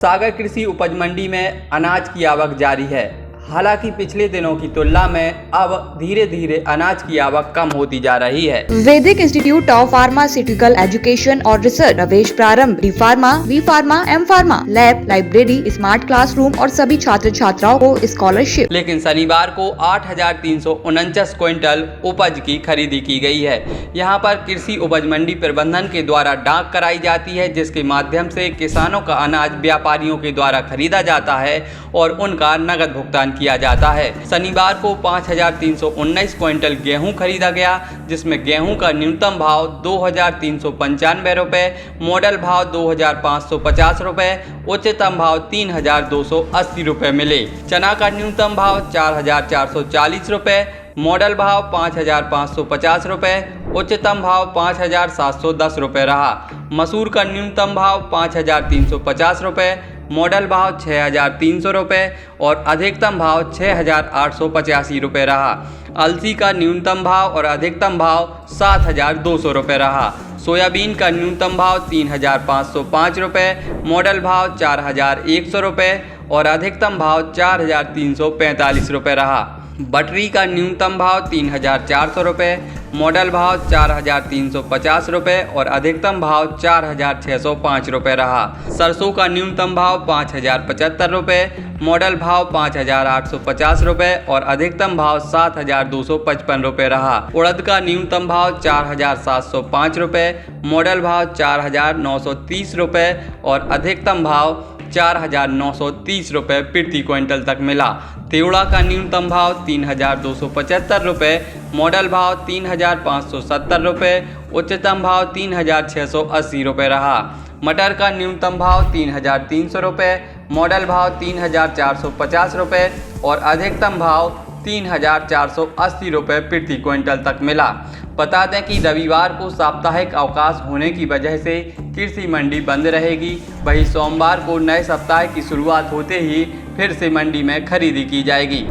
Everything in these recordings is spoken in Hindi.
सागर कृषि उपज मंडी में अनाज की आवक जारी है। हालांकि पिछले दिनों की तुलना में अब धीरे धीरे अनाज की आवक कम होती जा रही है। Vaidik institute of pharmaceutical education और रिसर्च प्रवेश प्रारंभ। D pharma, B pharma, M pharma, lab, library, smart classroom और सभी छात्र छात्राओं को स्कॉलरशिप। लेकिन शनिवार को 8,349 क्विंटल उपज की खरीदी की गई है। यहां पर कृषि उपज मंडी प्रबंधन के द्वारा डाक कराई जाती है, जिसके माध्यम से किसानों का अनाज व्यापारियों के द्वारा खरीदा जाता है और उनका नगद भुगतान किया जाता है। शनिवार को 5,319 क्विंटल गेहूं खरीदा गया, जिसमें गेहूं का न्यूनतम भाव 2,395 रुपए, मॉडल भाव 2,550 रुपए, उच्चतम भाव 3,280 रुपए मिले। चना का न्यूनतम भाव 4,440 रुपए, मॉडल भाव 5,550 रुपए, उच्चतम भाव 5,710 रुपए रहा। मसूर का न्यूनतम भाव 5,350 रुपए, मॉडल भाव 6,300 रुपये और अधिकतम भाव 6,885 रुपये रहा। अलसी का न्यूनतम भाव और अधिकतम भाव 7,200 रुपये रहा। सोयाबीन का न्यूनतम भाव 3,505 रुपये, मॉडल भाव 4,100 रुपये और अधिकतम भाव 4,345 रुपये रहा। बटरी का न्यूनतम भाव 3,400 रुपये, मॉडल भाव 4,350 रुपये और अधिकतम भाव 4,605 रुपये रहा। सरसों का न्यूनतम भाव 5,075 रुपये, मॉडल भाव 5,850 रुपये और अधिकतम भाव 7,255 रुपये रहा। उड़द का न्यूनतम भाव 4,705 रुपये, मॉडल भाव 4,930 रुपये और अधिकतम भाव 4,930 रुपये प्रति क्विंटल तक मिला। तेवड़ा का न्यूनतम भाव 3,275 रुपये, मॉडल भाव 3,570 रुपये, उच्चतम भाव 3,680 रुपये रहा। मटर का न्यूनतम भाव 3,300 रुपये, मॉडल भाव 3,450 रुपये और अधिकतम भाव 3,480 रुपये प्रति क्विंटल तक मिला। बता दें कि रविवार को साप्ताहिक अवकाश होने की वजह से कृषि मंडी बंद रहेगी। वहीं सोमवार को नए सप्ताह की शुरुआत होते ही फिर से मंडी में खरीदी की जाएगी।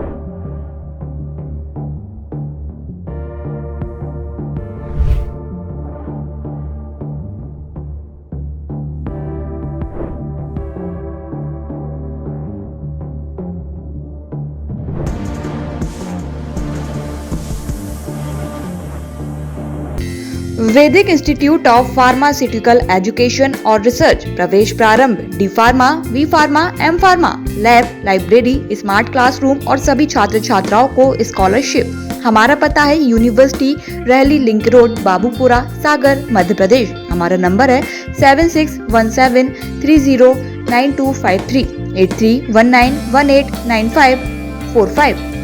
Vaidik institute of pharmaceutical education और रिसर्च प्रवेश प्रारंभ। D pharma, B pharma, M pharma, lab, library, smart classroom और सभी छात्र छात्राओं को स्कॉलरशिप। हमारा पता है university rally link road, Babupura, Sagar, Madhya Pradesh. हमारा नंबर है 7617309253 8319189545।